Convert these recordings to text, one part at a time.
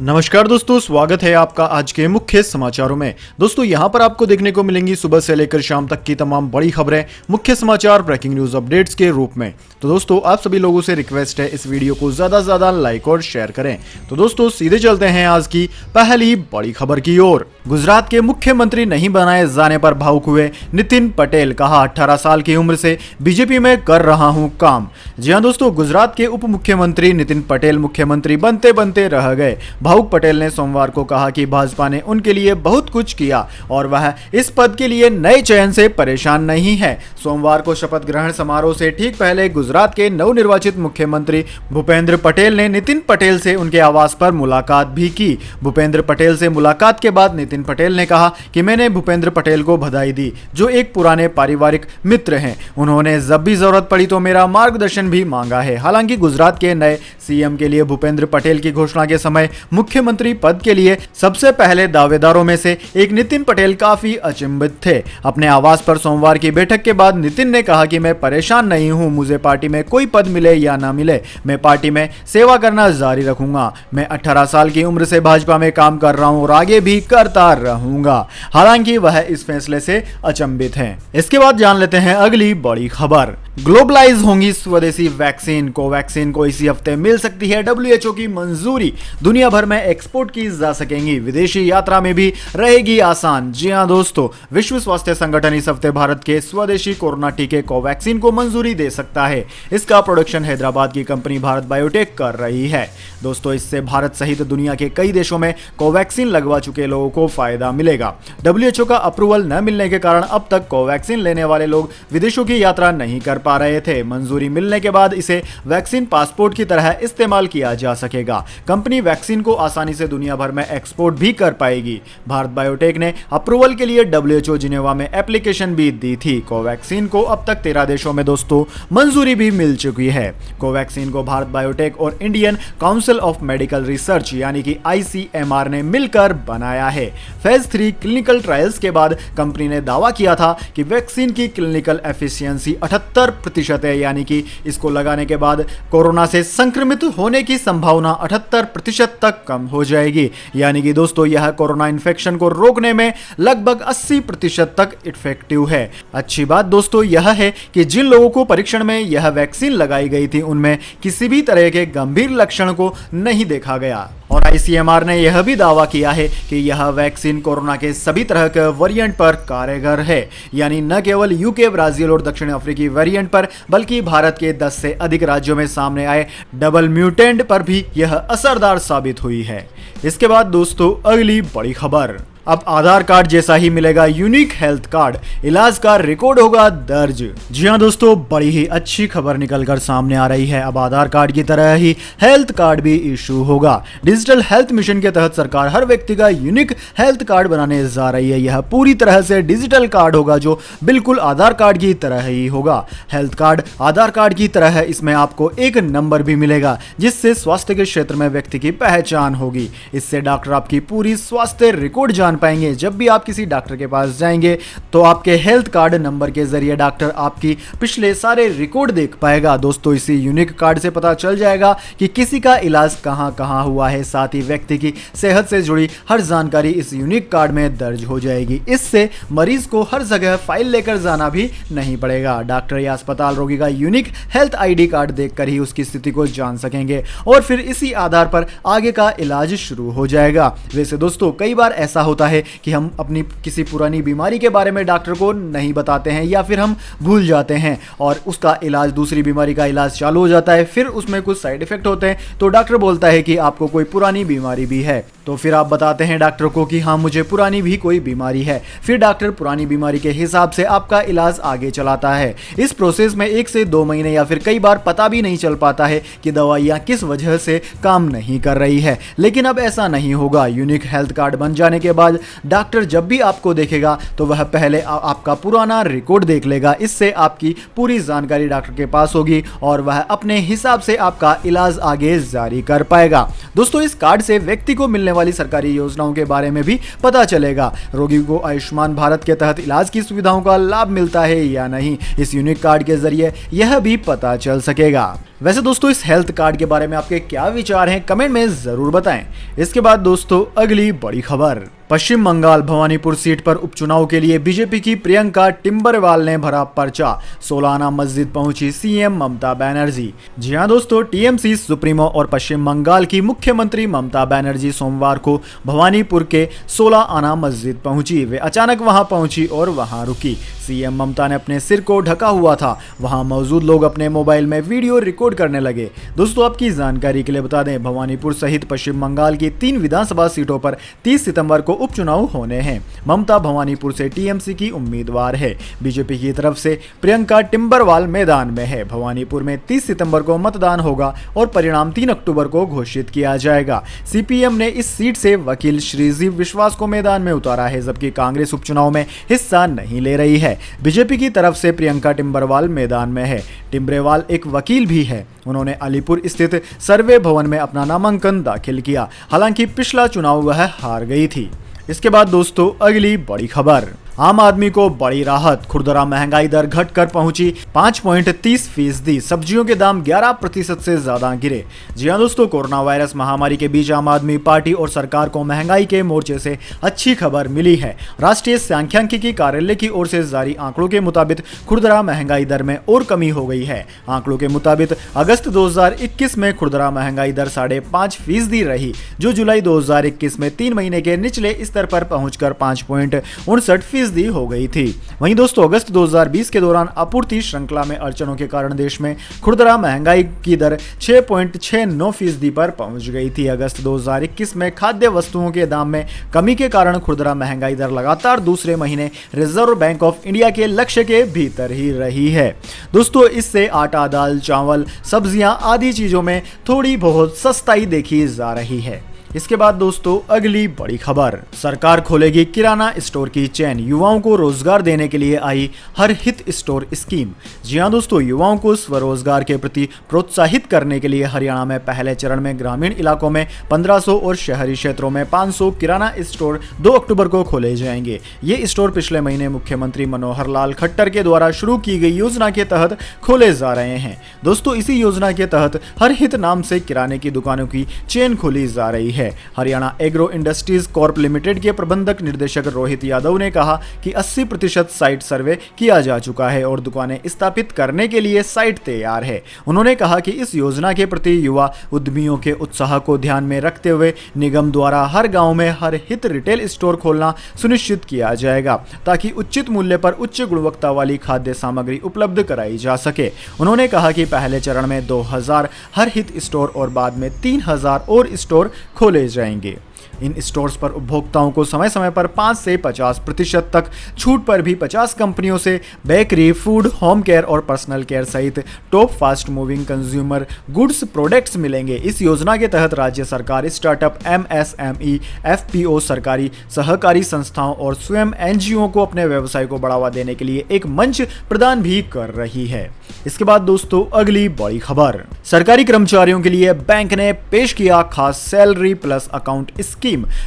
नमस्कार दोस्तों, स्वागत है आपका आज के मुख्य समाचारों में। दोस्तों यहां पर आपको देखने को मिलेंगी सुबह से लेकर शाम तक की तमाम बड़ी खबरें, मुख्य समाचार, ब्रेकिंग न्यूज अपडेट्स के रूप में। तो दोस्तों आप सभी लोगों से रिक्वेस्ट है इस वीडियो को ज्यादा से ज्यादा लाइक और शेयर करें। तो दोस्तों सीधे चलते हैं आज की पहली बड़ी खबर की ओर। गुजरात के मुख्यमंत्री नहीं बनाए जाने पर भावुक हुए नितिन पटेल, कहा 18 साल की उम्र से बीजेपी में कर रहा हूं काम। जी हां दोस्तों, गुजरात के उप मुख्यमंत्री नितिन पटेल मुख्यमंत्री बनते बनते रह गए। भावुक पटेल ने सोमवार को कहा कि भाजपा ने उनके लिए बहुत कुछ किया और वह इस पद के लिए नए चयन से परेशान नहीं है। सोमवार को शपथ ग्रहण समारोह से ठीक पहले गुजरात के नवनिर्वाचित मुख्यमंत्री भूपेंद्र पटेल ने नितिन पटेल से उनके आवास पर मुलाकात भी की। भूपेंद्र पटेल से मुलाकात के बाद नितिन पटेल ने कहा कि मैंने भूपेंद्र पटेल को बधाई दी, जो एक पुराने पारिवारिक मित्र हैं। उन्होंने जब भी जरूरत पड़ी तो मेरा मार्गदर्शन भी मांगा है। हालांकि गुजरात के नए सीएम के लिए भूपेंद्र पटेल की घोषणा के समय मुख्यमंत्री पद के लिए सबसे पहले दावेदारों में से एक नितिन पटेल काफी अचंभित थे। अपने आवास पर सोमवार की बैठक के बाद नितिन ने कहा कि मैं परेशान नहीं हूं, मुझे पार्टी में कोई पद मिले या ना मिले, मैं पार्टी में सेवा करना जारी रखूंगा। मैं 18 साल की उम्र से भाजपा में काम कर रहा हूं और आगे भी करता रहूंगा। हालांकि वह इस फैसले से अचंभित हैं। इसके बाद जान लेते हैं अगली बड़ी खबर। ग्लोबलाइज होंगी स्वदेशी वैक्सीन। कोवैक्सीन को इसी हफ्ते मिल सकती है डब्ल्यूएचओ की मंजूरी। दुनिया भर में एक्सपोर्ट की जा सकेंगी, विदेशी यात्रा में भी रहेगी आसान। जी हां दोस्तों, विश्व स्वास्थ्य संगठन इस हफ्ते भारत के स्वदेशी कोरोना टीके कोवैक्सीन को मंजूरी दे सकता है। इसका प्रोडक्शन हैदराबाद की कंपनी भारत बायोटेक कर रही है। दोस्तों इससे भारत सहित दुनिया के कई देशों में कोवैक्सीन लगवा चुके लोगों को फायदा मिलेगा। डब्ल्यूएचओ का अप्रूवल न मिलने के कारण अब तक कोवैक्सीन लेने वाले लोग विदेशों की यात्रा नहीं कर पा रहे थे। मंजूरी मिलने के बाद इसे वैक्सीन पासपोर्ट की तरह इस्तेमाल किया जा सकेगा। कंपनी वैक्सीन को आसानी से दुनिया भर में एक्सपोर्ट भी कर पाएगी। भारत बायोटेक ने अप्रूवल के लिए डब्ल्यूएचओ जिनेवा में एप्लीकेशन भी दी थी। कोवैक्सीन को अब तक 13 देशों में दोस्तों मंजूरी भी मिल चुकी है। कोवैक्सीन को भारत बायोटेक और Indian council of medical research यानी कि ICMR ने मिलकर बनाया है। फेज 3 क्लिनिकल ट्रायल्स के बाद कंपनी ने दावा किया था कि वैक्सीन की क्लिनिकल एफिशिएंसी 78% है, यानी कि इसको लगाने के बाद कोरोना से संक्रमित होने की संभावना 78% तक कम हो जाएगी। यानी कि दोस्तों यह कोरोना इन्फेक्शन को रोकने में लगभग 80% तक इफेक्टिव है। अच्छी बात दोस्तों यह है कि जिन लोगों को परीक्षण में यह वैक्सीन लगाई गई थी उनमें किसी भी तरह के गंभीर लक्षण को नहीं देखा गया। और ICMR ने यह भी दावा किया है कि यह वैक्सीन कोरोना के सभी तरह के वेरिएंट पर कारगर है, यानी न केवल यूके, ब्राजील और दक्षिण अफ्रीकी वेरिएंट पर बल्कि भारत के 10 से अधिक राज्यों में सामने आए डबल म्यूटेंट पर भी यह असरदार साबित हुई है। इसके बाद दोस्तों अगली बड़ी खबर। अब आधार कार्ड जैसा ही मिलेगा यूनिक हेल्थ कार्ड, इलाज का रिकॉर्ड होगा दर्ज। जी हां दोस्तों, बड़ी ही अच्छी खबर निकलकर सामने आ रही है। अब आधार कार्ड की तरह ही हेल्थ कार्ड भी इशू होगा। डिजिटल हेल्थ मिशन के तहत सरकार हर व्यक्ति का यूनिक हेल्थ कार्ड बनाने जा रही है। यह पूरी तरह से डिजिटल कार्ड होगा जो बिल्कुल आधार कार्ड की तरह ही होगा। हेल्थ कार्ड आधार कार्ड की तरह है, इसमें आपको एक नंबर भी मिलेगा जिससे स्वास्थ्य के क्षेत्र में व्यक्ति की पहचान होगी। इससे डॉक्टर आपकी पूरी स्वास्थ्य रिकॉर्ड जान पाएंगे। जब भी आप किसी डॉक्टर के पास जाएंगे तो आपके हेल्थ कार्ड नंबर के जरिए डॉक्टर आपकी पिछले सारे रिकॉर्ड देख पाएगा। दोस्तों इसी यूनिक कार्ड से पता चल जाएगा कि किसी का इलाज कहां कहां हुआ है। साथ ही व्यक्ति की सेहत से जुड़ी हर जानकारी इस यूनिक कार्ड में दर्ज हो जाएगी। इससे मरीज को हर जगह फाइल लेकर जाना भी नहीं पड़ेगा। डॉक्टर या अस्पताल रोगी का यूनिक हेल्थ ID कार्ड देखकर ही उसकी स्थिति को जान सकेंगे और फिर इसी आधार पर आगे का इलाज शुरू हो जाएगा। वैसे दोस्तों कई बार ऐसा होता है कि हम अपनी किसी पुरानी बीमारी के बारे में डॉक्टर को नहीं बताते हैं या फिर हम भूल जाते हैं और उसका इलाज, दूसरी बीमारी का इलाज चालू हो जाता है, फिर उसमें कुछ साइड इफेक्ट होते हैं तो डॉक्टर बोलता है कि आपको कोई पुरानी बीमारी भी है। तो फिर आप बताते हैं डॉक्टर को कि हाँ मुझे पुरानी भी कोई बीमारी है। फिर डॉक्टर पुरानी बीमारी के हिसाब से आपका इलाज आगे चलाता है। इस प्रोसेस में 1 से 2 महीने या फिर कई बार पता भी नहीं चल पाता है कि दवाइयाँ किस वजह से काम नहीं कर रही है। लेकिन अब ऐसा नहीं होगा। यूनिक हेल्थ कार्ड बन जाने के बाद डॉक्टर जब भी आपको देखेगा तो वह पहले आपका पुराना रिकॉर्ड देख लेगा। इससे आपकी पूरी जानकारी डॉक्टर के पास होगी और वह अपने हिसाब से आपका इलाज आगे जारी कर पाएगा। दोस्तों इस कार्ड से व्यक्ति को मिलने वाली सरकारी योजनाओं के बारे में भी पता चलेगा। रोगी को आयुष्मान भारत के तहत इलाज की सुविधाओं का लाभ मिलता है या नहीं, इस यूनिक कार्ड के जरिए यह भी पता चल सकेगा। वैसे दोस्तों, इस हेल्थ कार्ड के बारे में आपके क्या विचार हैं, कमेंट में जरूर बताएं। इसके बाद दोस्तों, अगली बड़ी खबर। पश्चिम बंगाल भवानीपुर सीट पर उपचुनाव के लिए बीजेपी की प्रियंका टिम्बरवाल ने भरा पर्चा। 16 आना मस्जिद पहुंची सीएम ममता बनर्जी। जी हां दोस्तों, टीएमसी सुप्रीमो और पश्चिम बंगाल की मुख्यमंत्री ममता बनर्जी सोमवार को भवानीपुर के 16 आना मस्जिद पहुंची। वे अचानक वहां पहुंची और वहां रुकी। सीएम ममता ने अपने सिर को ढका हुआ था। वहां मौजूद लोग अपने मोबाइल में वीडियो रिकॉर्ड करने लगे। दोस्तों, आपकी जानकारी के लिए बता दें, भवानीपुर सहित पश्चिम बंगाल की 3 विधानसभा सीटों पर 30 सितंबर को उपचुनाव होने हैं। ममता भवानीपुर से टीएमसी की उम्मीदवार है। बीजेपी की तरफ से प्रियंका टिम्बरवाल मैदान में है। भवानीपुर में 30 सितंबर को मतदान होगा और परिणाम 3 अक्टूबर को घोषित किया जाएगा। सीपीएम ने इस सीट से वकील श्रीजीव विश्वास को मैदान में उतारा है, जबकि कांग्रेस उपचुनाव में हिस्सा नहीं ले रही है। बीजेपी की तरफ से प्रियंका टिम्बरवाल मैदान में है। टिम्बरवाल एक वकील भी है। उन्होंने अलीपुर स्थित सर्वे भवन में अपना नामांकन दाखिल किया। हालांकि पिछला चुनाव वह हार गई थी। इसके बाद दोस्तों, अगली बड़ी खबर। आम आदमी को बड़ी राहत। खुरदरा महंगाई दर घटकर पहुंची 5.30%। सब्जियों के दाम 11% से ज्यादा गिरे। जी हां दोस्तों, कोरोना वायरस महामारी के बीच आम आदमी पार्टी और सरकार को महंगाई के मोर्चे से अच्छी खबर मिली है। राष्ट्रीय सांख्यिकी कार्यालय की ओर से जारी आंकड़ों के मुताबिक खुरदरा महंगाई दर में और कमी हो गई है। आंकड़ों के मुताबिक अगस्त 2021 में खुरदरा महंगाई दर 5.5% रही, जो जुलाई 2021 में 3 महीने के निचले स्तर पर पहुंचकर 5.59% हो गई थी। वहीं दोस्तों, अगस्त 2020 के दौरान आपूर्ति श्रृंखला में अड़चनों के कारण देश में खुरदरा महंगाई की दर 6.69% पर पहुंच गई थी। अगस्त 2021 में खाद्य वस्तुओं के दाम में कमी के कारण खुरदरा महंगाई दर लगातार दूसरे महीने रिजर्व बैंक ऑफ इंडिया के लक्ष्य के भीतर ही रही है। दोस्तों, इससे आटा, दाल, चावल, सब्जियां आदि चीजों में थोड़ी बहुत सस्ताई देखी जा रही है। इसके बाद दोस्तों, अगली बड़ी खबर। सरकार खोलेगी किराना स्टोर की चेन। युवाओं को रोजगार देने के लिए आई हर हित स्टोर स्कीम। जी हां दोस्तों, युवाओं को स्वरोजगार के प्रति प्रोत्साहित करने के लिए हरियाणा में पहले चरण में ग्रामीण इलाकों में 1500 और शहरी क्षेत्रों में 500 किराना स्टोर 2 अक्टूबर को खोले जाएंगे। ये स्टोर पिछले महीने मुख्यमंत्री मनोहर लाल खट्टर के द्वारा शुरू की गई योजना के तहत खोले जा रहे हैं। दोस्तों, इसी योजना के तहत हर हित नाम से किराने की दुकानों की चेन खोली जा रही है। Haryana agro industries Corp limited के प्रबंधक निर्देशक रोहित यादव ने कहा कि 80% साइट सर्वे किया जा चुका है और दुकानें स्थापित करने के लिए साइट तैयार है। उन्होंने कहा कि इस योजना के प्रति युवा उद्यमियों के उत्साह को ध्यान में रखते हुए निगम द्वारा हर गांव में हर हित रिटेल स्टोर खोलना सुनिश्चित किया जाएगा, ताकि उचित मूल्य पर उच्च गुणवत्ता वाली खाद्य सामग्री उपलब्ध कराई जा सके। उन्होंने कहा कि पहले चरण में 2000 हर हित स्टोर और बाद में 3000 और स्टोर खोले जाएंगे। इन स्टोर्स पर उपभोक्ताओं को समय समय पर 5 से 50% तक छूट पर भी 50 कंपनियों से बेकरी, फूड, होम केयर और पर्सनल केयर सहित top fast moving consumer goods products मिलेंगे। इस योजना के तहत राज्य सरकार स्टार्टअप, MSME, FPO, सरकारी सहकारी संस्थाओं और स्वयं NGO को अपने व्यवसाय को बढ़ावा देने के लिए एक मंच प्रदान भी कर रही है। इसके बाद दोस्तों, अगली बड़ी खबर। सरकारी कर्मचारियों के लिए बैंक ने पेश किया खास salary plus account scheme.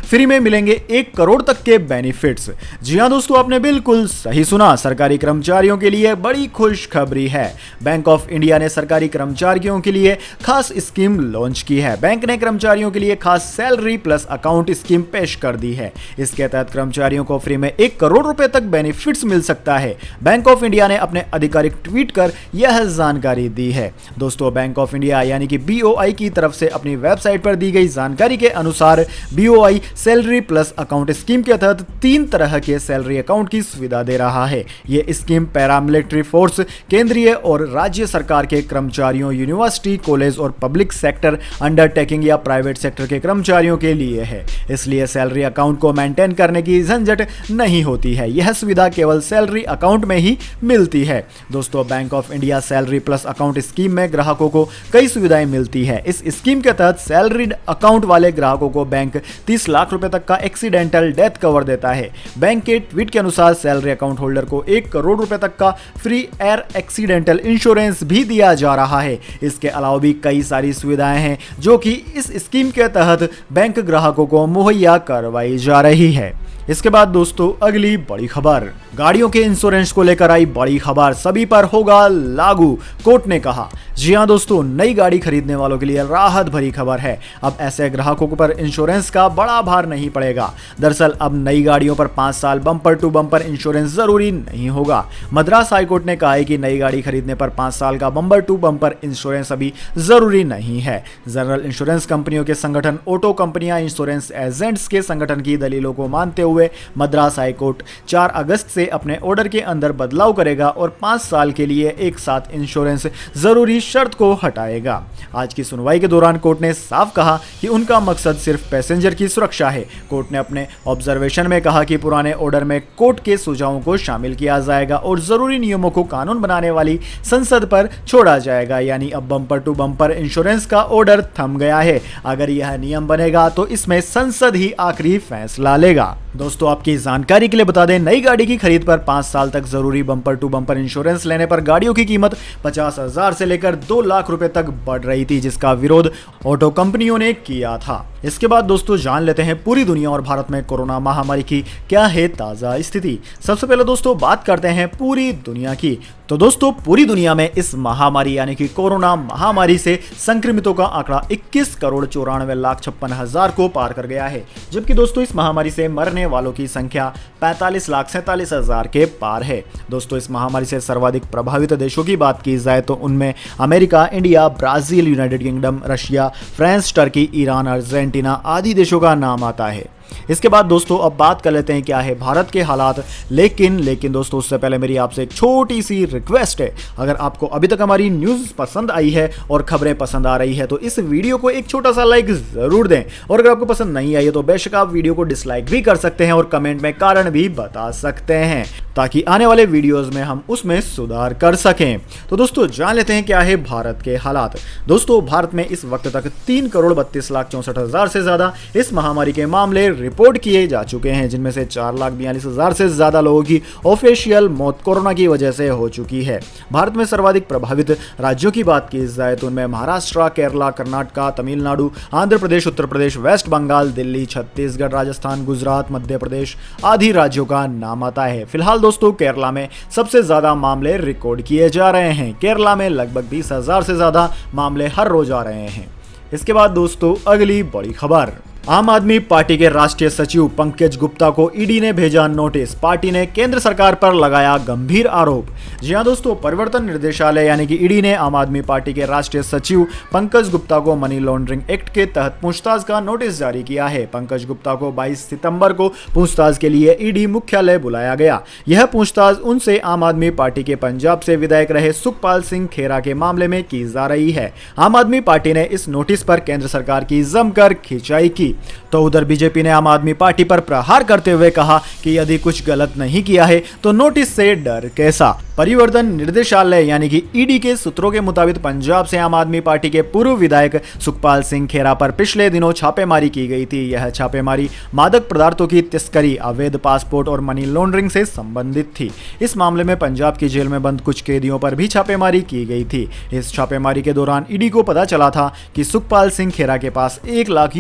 Free में मिलेंगे 1 करोड़ तक के बेनिफिट्स। जी हां दोस्तों, आपने बिल्कुल सही सुना। सरकारी कर्मचारियों के लिए बड़ी खुशखबरी है। बैंक ऑफ इंडिया ने सरकारी कर्मचारियों के लिए खास स्कीम लॉन्च की है। बैंक ने कर्मचारियों के लिए खास सैलरी प्लस अकाउंट स्कीम पेश कर दी है। इसके तहत कर्मचारियों को फ्री में 1 करोड़ रुपए तक बेनिफिट्स मिल सकता है। बैंक ऑफ इंडिया ने अपने आधिकारिक ट्वीट कर यह जानकारी दी है। दोस्तों, बैंक ऑफ इंडिया यानी कि BOI की तरफ से अपनी वेबसाइट पर दी गई जानकारी के अनुसार BOI salary plus account scheme के तहत 3 तरह के सैलरी अकाउंट की सुविधा दे रहा है। ये स्कीम पैरामिलिट्री फोर्स, केंद्रीय और राज्य सरकार के कर्मचारियों, यूनिवर्सिटी, कॉलेज और पब्लिक सेक्टर अंडरटेकिंग या प्राइवेट सेक्टर के कर्मचारियों के लिए है। इसलिए सैलरी अकाउंट को मेंटेन करने की झंझट नहीं होती है। यह सुविधा केवल सैलरी अकाउंट में ही मिलती है। दोस्तों, bank of India salary plus account scheme में ग्राहकों को कई सुविधाएं मिलती है। इस स्कीम के तहत सैलरीड अकाउंट वाले वाले ग्राहकों को बैंक 30 लाख रुपए तक का एक्सीडेंटल डेथ कवर देता है। बैंक के ट्वीट के अनुसार सैलरी अकाउंट होल्डर को 1 करोड़ रुपए तक का फ्री एयर एक्सीडेंटल इंश्योरेंस भी दिया जा रहा है। इसके अलावा भी कई सारी सुविधाएं हैं जो कि इस स्कीम के तहत बैंक ग्राहकों को मुहैया करवाई जा रही है। इसके बाद दोस्तों अगली बड़ी खबर, गाड़ियों के इंश्योरेंस को लेकर आई बड़ी खबर, सभी पर होगा लागू, कोर्ट ने कहा। जी हां दोस्तों, नई गाड़ी खरीदने वालों के लिए राहत भरी खबर है। अब ऐसे ग्राहकों पर इंश्योरेंस का बड़ा भार नहीं पड़ेगा। दरअसल अब नई गाड़ियों पर 5 साल बम्पर टू बम्पर इंश्योरेंस जरूरी नहीं होगा। मद्रास हाईकोर्ट ने कहा है कि नई गाड़ी खरीदने पर 5 साल का बम्पर टू बम्पर इंश्योरेंस अभी जरूरी नहीं है। जनरल इंश्योरेंस कंपनियों के संगठन ऑटो कंपनियां इंश्योरेंस एजेंट्स के संगठन की दलीलों को मानते हुए मद्रास हाईकोर्ट 4 अगस्त से अपने ऑर्डर के अंदर बदलाव करेगा और 5 साल के लिए एक साथ इंश्योरेंस जरूरी शर्त को हटाएगा। आज की सुनवाई के दौरान कोर्ट ने साफ कहा कि उनका मकसद सिर्फ पैसेंजर की सुरक्षा है। कोर्ट ने अपने ऑब्जर्वेशन में कहा कि पुराने ऑर्डर में कोर्ट के सुझावों को शामिल किया जाएगा और जरूरी नियमों को कानून बनाने वाली संसद पर छोड़ा जाएगा। यानी अब बम्पर टू बम्पर इंश्योरेंस का ऑर्डर थम गया है। अगर यह नियम बनेगा तो इसमें संसद ही आखिरी फैसला लेगा। दोस्तों आपकी जानकारी के लिए बता दें, नई गाड़ी की खरीद पर 5 साल तक जरूरी बम्पर टू बम्पर इंश्योरेंस लेने पर गाड़ियों की कीमत 50,000 से लेकर 2 लाख रुपए तक बढ़ रही थी, जिसका विरोध ऑटो कंपनियों ने किया था। इसके बाद दोस्तों जान लेते हैं पूरी दुनिया और भारत में कोरोना महामारी की क्या है ताजा स्थिति। सबसे पहले दोस्तों बात करते हैं पूरी दुनिया की। तो दोस्तों पूरी दुनिया में इस महामारी यानी कि कोरोना महामारी से संक्रमितों का आंकड़ा 21,94,56,000 को पार कर गया है, जबकि दोस्तों इस महामारी से मरने वालों की संख्या 45,47,000 के पार है। दोस्तों इस महामारी से सर्वाधिक प्रभावित देशों की बात की जाए तो उनमें America, India, Brazil, United kingdom, Russia, France, Turkey, Iran, Argentina आदि देशों का नाम आता है। इसके बाद दोस्तों अब बात कर लेते हैं क्या है भारत के हालात। लेकिन दोस्तों उससे पहले मेरी आपसे एक छोटी सी रिक्वेस्ट है, अगर आपको अभी तक हमारी न्यूज़ पसंद आई है और खबरें पसंद आ रही है तो इस वीडियो को एक छोटा सा लाइक जरूर दें, और अगर आपको पसंद नहीं आई है तो बेशक आप वीडियो को डिसलाइक भी कर सकते हैं और कमेंट में कारण भी बता सकते हैं, ताकि आने वाले वीडियोस में हम उसमें सुधार कर सकें। तो दोस्तों जान लेते हैं क्या है भारत के हालात। दोस्तों भारत में इस वक्त तक 3,32,64,000 से ज्यादा इस महामारी के मामले रिपोर्ट किए जा चुके हैं, जिनमें से 4,42,000 से ज्यादा लोगों की ऑफिशियल मौत कोरोना की वजह से हो चुकी है। भारत में सर्वाधिक प्रभावित राज्यों की बात की जाए तो उनमें महाराष्ट्र, केरला, कर्नाटक, तमिलनाडु, आंध्र प्रदेश, उत्तर प्रदेश, वेस्ट बंगाल, दिल्ली, छत्तीसगढ़, राजस्थान, गुजरात, मध्य प्रदेश आदि राज्यों का नाम आता है। फिलहाल दोस्तों केरला में सबसे ज्यादा मामले रिकॉर्ड किए जा रहे हैं। केरला में लगभग 20,000 से ज्यादा मामले हर रोज आ रहे हैं। इसके बाद दोस्तों अगली बड़ी खबर, आम आदमी पार्टी के राष्ट्रीय सचिव पंकज गुप्ता को ईडी ने भेजा नोटिस। पार्टी ने केंद्र सरकार पर लगाया गंभीर आरोप। जी हां दोस्तों, परिवर्तन निर्देशालय यानी कि ईडी ने आम आदमी पार्टी के राष्ट्रीय सचिव पंकज गुप्ता को मनी लॉन्ड्रिंग एक्ट के तहत पूछताछ का नोटिस जारी किया है। पंकज गुप्ता को 22 सितंबर को पूछताछ के लिए ईडी मुख्यालय बुलाया गया। यह पूछताछ उनसे आम आदमी पार्टी के पंजाब से विधायक रहे सुखपाल सिंह खेरा के मामले में की जा रही है। आम आदमी पार्टी ने इस नोटिस पर केंद्र सरकार की जमकर खिंचाई की, तो उधर बीजेपी ने आम आदमी पार्टी पर प्रहार करते हुए कहा कि यदि कुछ गलत नहीं किया है तो नोटिस से डर कैसा। परिवर्तन निर्देशालय यानी कि ईडी के सूत्रों के मुताबिक पंजाब से आम आदमी पार्टी के पूर्व विधायक सुखपाल सिंह खेरा पर पिछले दिनों छापेमारी की गई थी। यह छापेमारी मादक पदार्थों की तस्करी, अवैध पासपोर्ट और मनी लॉन्ड्रिंग से संबंधित थी। इस मामले में पंजाब की जेल में बंद कुछ कैदियों पर भी छापेमारी की गई थी। इस छापेमारी के दौरान ईडी को पता चला था कि सुखपाल सिंह खेरा के पास $1 लाख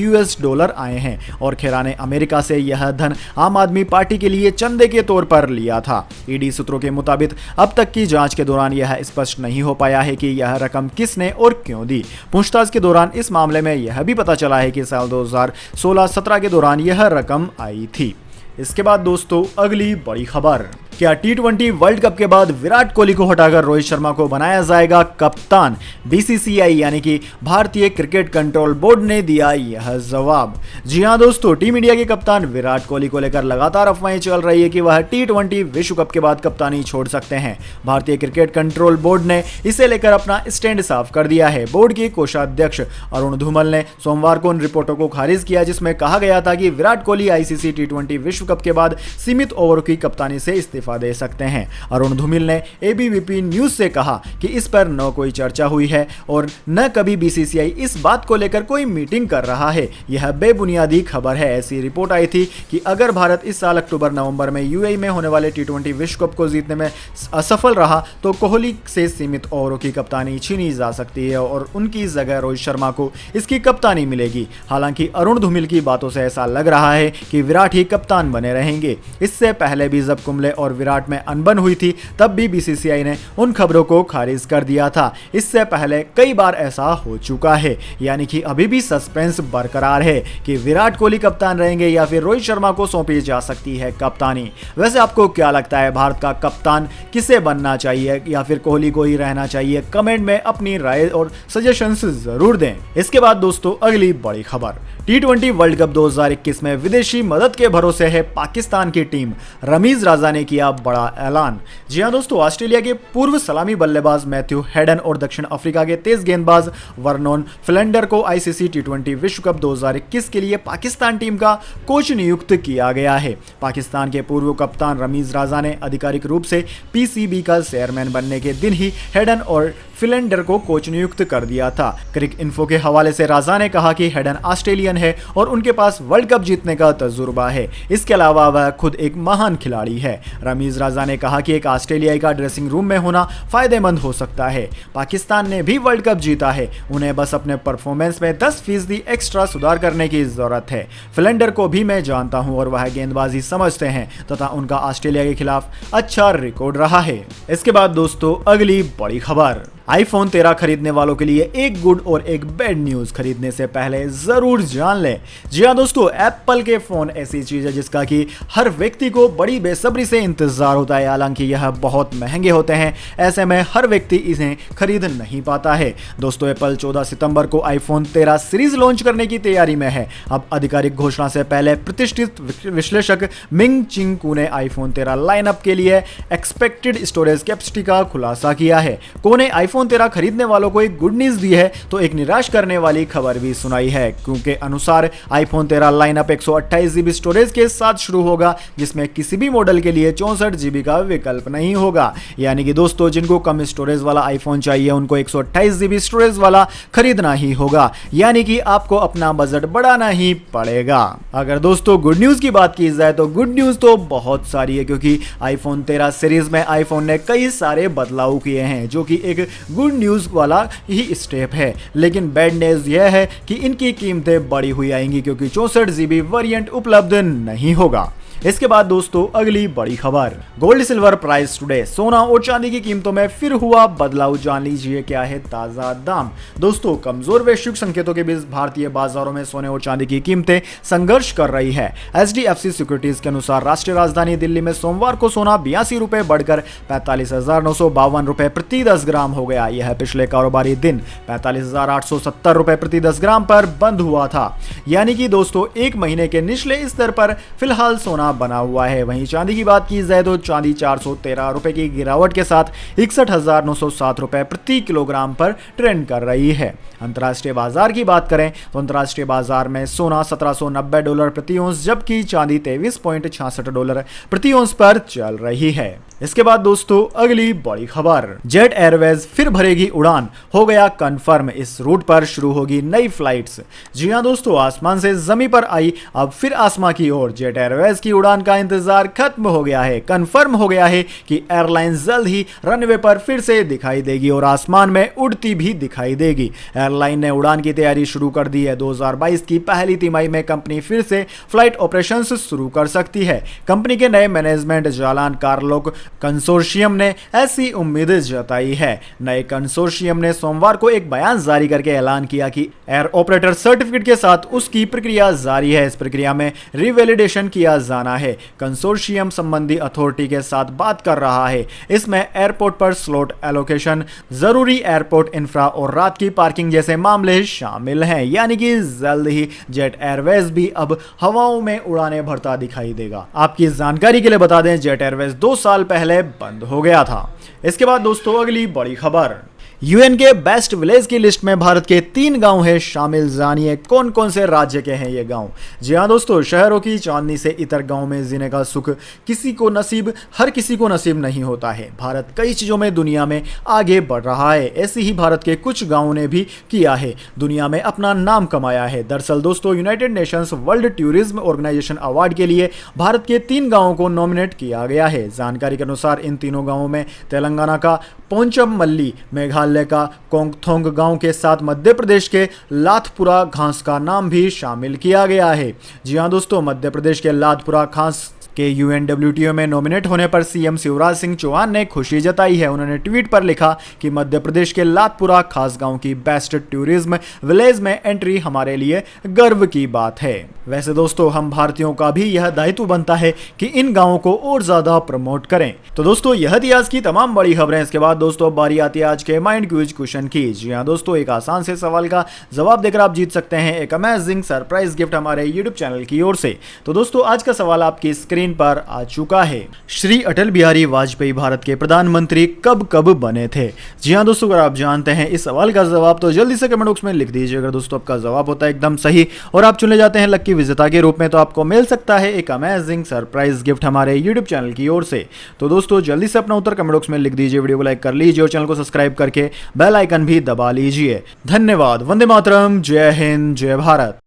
आए हैं और खेरा ने अमेरिका से यह धन आम आदमी पार्टी के लिए चंदे के तौर पर लिया था। ईडी सूत्रों के मुताबिक अब तक की जांच के दौरान यह स्पष्ट नहीं हो पाया है कि यह रकम किसने और क्यों दी। पूछताछ के दौरान इस मामले में यह भी पता चला है कि साल 2016-17 के दौरान यह रकम आई थी। इसके बाद दोस्तों अगली बड़ी खबर, क्या T20 वर्ल्ड कप के बाद विराट कोहली को हटाकर रोहित शर्मा को बनाया जाएगा कप्तान। बीसीसीआई यानी कि भारतीय क्रिकेट कंट्रोल बोर्ड ने दिया यह जवाब। जी हां दोस्तों, टीम इंडिया के कप्तान विराट कोहली को लेकर लगातार अफवाहें चल रही है कि वह T20 विश्व कप के बाद कप्तानी छोड़ सकते हैं। भारतीय क्रिकेट कंट्रोल बोर्ड ने इसे लेकर अपना स्टैंड साफ कर दिया है। बोर्ड के कोषाध्यक्ष अरुण धूमल ने सोमवार को उन रिपोर्टों को खारिज किया जिसमें कहा गया था कि विराट कोहली ICC T20 विश्व कप के बाद सीमित ओवरों की कप्तानी से इस्तीफा इस्तीफा दे सकते हैं। अरुण धूमिल ने एबीवीपी न्यूज से कहा कि इस पर न कोई चर्चा हुई है और न कभी बीसीसीआई इस बात को लेकर कोई मीटिंग कर रहा है। यह बेबुनियादी खबर है। ऐसी रिपोर्ट आई थी कि अगर भारत इस साल अक्टूबर-नवंबर में यूएई में होने वाले टी20 विश्व कप को जीतने में असफल रहा तो कोहली से सीमित ओवरों की कप्तानी छीनी जा सकती है और उनकी जगह रोहित शर्मा को इसकी कप्तानी मिलेगी। हालांकि अरुण धूमिल की बातों से ऐसा लग रहा है कि विराट ही कप्तान बने रहेंगे। इससे पहले भी जब कुंबले और विराट में अनबन हुई थी तब भी बीसीसीआई ने उन खबरों को खारिज कर दिया था। इससे पहले कई बार ऐसा हो चुका है, यानी कि अभी भी सस्पेंस बरकरार है कि विराट कोहली कप्तान रहेंगे या फिर रोहित शर्मा को सौंपी जा सकती है कप्तानी। वैसे आपको क्या लगता है, भारत का कप्तान किसे बनना चाहिए या फिर कोहली को ही रहना चाहिए? कमेंट में अपनी राय और सजेशंस जरूर दें। इसके बाद दोस्तों अगली बड़ी खबर, टी20 वर्ल्ड कप 2021 में विदेशी मदद के भरोसे है पाकिस्तान की टीम। रमीज राजा ने किया बड़ा ऐलान। जी हां दोस्तों, ऑस्ट्रेलिया के पूर्व सलामी बल्लेबाज मैथ्यू हेडन और दक्षिण अफ्रीका के तेज गेंदबाज वर्नोन फिलेंडर को आईसीसी टी20 विश्व कप 2021 के लिए पाकिस्तान टीम का कोच नियुक्त किया गया है। पाकिस्तान के पूर्व कप्तान रमीज राजा ने आधिकारिक रूप से पीसीबी का चेयरमैन बनने के दिन ही हेडन और फिलेंडर को कोच नियुक्त कर दिया था। क्रिक इन्फो के हवाले से राजा ने कहा कि हेडन ऑस्ट्रेलियन है और उनके पास वर्ल्ड कप जीतने का तजुर्बा है। इसके अलावा वह खुद एक महान खिलाड़ी है। रमीज राजा ने कहा कि एक ऑस्ट्रेलियाई का ड्रेसिंग रूम में होना फायदेमंद हो सकता है। पाकिस्तान ने भी वर्ल्ड कप जीता है, उन्हें बस अपने परफॉर्मेंस में 10% एक्स्ट्रा सुधार करने की जरूरत है। फिलेंडर को भी मैं जानता हूं और वह गेंदबाजी समझते हैं तथा उनका ऑस्ट्रेलिया के खिलाफ अच्छा रिकॉर्ड रहा है। इसके बाद दोस्तों अगली बड़ी खबर, आईफोन 13 खरीदने वालों के लिए एक गुड और एक बैड न्यूज। खरीदने से पहले जरूर जान लें। जी हाँ दोस्तों, एप्पल के फोन ऐसी चीज है जिसका कि हर व्यक्ति को बड़ी बेसब्री से इंतजार होता है। हालांकि यह बहुत महंगे होते हैं, ऐसे में हर व्यक्ति इन्हें खरीद नहीं पाता है। दोस्तों एप्पल 14 सितंबर को आईफोन 13 सीरीज लॉन्च करने की तैयारी में है। अब आधिकारिक घोषणा से पहले प्रतिष्ठित विश्लेषक मिंग चिंग ने आईफोन 13 लाइनअप के लिए एक्सपेक्टेड स्टोरेज कैपेसिटी का खुलासा किया है। ने आईफोन 13 खरीदने वालों को एक गुड न्यूज दी है तो एक निराश करने वाली खबर भी सुनाई है, क्योंकि अनुसार आईफोन 13 लाइनअप 128 जीबी स्टोरेज के साथ शुरू होगा, जिसमें किसी भी मॉडल के लिए 64 जीबी का विकल्प नहीं होगा। यानी कि दोस्तों जिनको कम स्टोरेज वाला आईफोन चाहिए उनको 128 जीबी स्टोरेज वाला खरीदना ही होगा, यानी कि आपको अपना बजट बढ़ाना ही पड़ेगा। अगर दोस्तों गुड न्यूज की बात की जाए तो गुड न्यूज तो बहुत सारी है, क्योंकि आईफोन 13 सीरीज में आईफोन ने कई सारे बदलाव किए हैं, जो कि एक गुड न्यूज वाला ही स्टेप है। लेकिन बैड न्यूज यह है कि इनकी कीमतें बढ़ी हुई आएंगी, क्योंकि 64 जीबी वेरिएंट उपलब्ध नहीं होगा। इसके बाद दोस्तों अगली बड़ी खबर, गोल्ड सिल्वर प्राइस टुडे। सोना और चांदी की कीमतों में फिर हुआ बदलाव, जान लीजिए क्या है ताजा दाम। दोस्तों कमजोर वैश्विक संकेतों के बीच भारतीय बाजारों में सोने और चांदी की कीमतें संघर्ष कर रही है। HDFC सिक्योरिटीज के अनुसार राष्ट्रीय राजधानी दिल्ली में सोमवार को सोना 82 रुपए बढ़कर 45,952 रुपए प्रति 10 ग्राम हो गया। यह पिछले कारोबारी दिन 45,870 रुपए प्रति 10 ग्राम पर बंद हुआ था, यानी कि दोस्तों एक महीने के निचले स्तर पर फिलहाल सोना बना हुआ है। वहीं चांदी की बात की जाए तो चांदी 413 रुपए की गिरावट के साथ 61,907 रुपए प्रति किलोग्राम पर ट्रेंड कर रही है। अंतर्राष्ट्रीय बाजार की बात करें तो अंतर्राष्ट्रीय बाजार में सोना $1790 प्रति औंस, जबकि चांदी $23.66 प्रति औंस पर चल रही है। इसके बाद दोस्तों अगली बड़ी खबर, जेट एयरवेज फिर भरेगी उड़ान, हो गया कंफर्म। इस रूट पर शुरू होगी नई फ्लाइट्स। जी हां दोस्तों, आसमान से जमीन पर आई अब फिर आसमां की ओर। जेट एयरवेज की उड़ान का इंतजार खत्म हो गया है। कंफर्म हो गया है कि एयरलाइन जल्द ही रनवे पर फिर से दिखाई देगी और आसमान में उड़ती भी दिखाई देगी। एयरलाइन ने उड़ान की तैयारी शुरू कर दी है। 2022 की पहली तिमाही में कंपनी फिर से फ्लाइट ऑपरेशंस शुरू कर सकती है। कंपनी के नए मैनेजमेंट जालान कार्लोक कंसोर्शियम ने ऐसी उम्मीद जताई है। नए कंसोर्शियम ने सोमवार को एक बयान जारी करके ऐलान किया कि एयर ऑपरेटर सर्टिफिकेट के साथ उसकी प्रक्रिया जारी है। इस प्रक्रिया में रिवैलिडेशन किया जाना है। कंसोर्शियम संबंधी अथॉरिटी के साथ बात कर रहा है। इसमें एयरपोर्ट पर स्लॉट एलोकेशन, जरूरी एयरपोर्ट इंफ्रा और रात की पार्किंग जैसे मामले शामिल हैं। यानी कि जल्द ही जेट एयरवेज भी अब हवाओं में उड़ानें भरता दिखाई देगा। आपकी जानकारी के लिए बता दें, जेट एयरवेज 2 साल पहले बंद हो गया था। इसके बाद दोस्तों अगली बड़ी खबर, यूएन के बेस्ट विलेज की लिस्ट में भारत के 3 गांव है शामिल। जानिए कौन कौन से राज्य के हैं ये गांव। जी हाँ दोस्तों, शहरों की चांदनी से इतर गांव में जीने का सुख हर किसी को नसीब नहीं होता है। भारत कई चीजों में दुनिया में आगे बढ़ रहा है, ऐसे ही भारत के कुछ गांवों ने भी किया है, दुनिया में अपना नाम कमाया है। दरअसल दोस्तों, United Nations World Tourism Organization award के लिए भारत के 3 गांवों को नॉमिनेट किया गया है। जानकारी के अनुसार इन तीनों गांवों में तेलंगाना का पोंचमल्ली, मेघालय का कोंगथोंग गांव के साथ मध्य प्रदेश के लाथपुरा घास का नाम भी शामिल किया गया है। जी हां दोस्तों, मध्य प्रदेश के लाथपुरा घास के यूएनडब्ल्यूटीओ में नॉमिनेट होने पर सीएम शिवराज सिंह चौहान ने खुशी जताई है। उन्होंने ट्वीट पर लिखा कि मध्य प्रदेश के लातपुरा खास गांव की बेस्ट टूरिज्म विलेज में एंट्री हमारे लिए गर्व की बात है। वैसे दोस्तों, हम भारतीयों का भी यह दायित्व बनता है कि इन गांवों को और ज्यादा प्रमोट करें। तो दोस्तों, यह थी आज की तमाम बड़ी खबरें। इसके बाद दोस्तों अब बारी आती है आज के माइंड क्विज क्वेश्चन की। जी हाँ दोस्तों, एक आसान से सवाल का जवाब देकर आप जीत सकते हैं एक अमेजिंग सरप्राइज गिफ्ट हमारे यूट्यूब चैनल की ओर से। तो दोस्तों, आज का सवाल आपकी स्क्रीन पर आ चुका है। श्री अटल बिहारी वाजपेयी भारत के प्रधानमंत्री कब कब बने थे? जी हाँ दोस्तों, अगर आप जानते हैं इस सवाल का जवाब तो जल्दी से कमेंट बॉक्स में लिख दीजिए। अगर दोस्तों आपका जवाब होता है एकदम सही और आप चुने जाते हैं लक्की विजेता के रूप में, तो आपको मिल सकता है एक अमेजिंग सरप्राइज गिफ्ट हमारे यूट्यूब चैनल की ओर से। तो दोस्तों जल्दी से अपना उत्तर कमेंट बॉक्स में लिख दीजिए, वीडियो को लाइक कर लीजिए और चैनल को सब्सक्राइब करके बेल आइकन भी दबा लीजिए। धन्यवाद। वंदे मातरम। जय हिंद, जय भारत।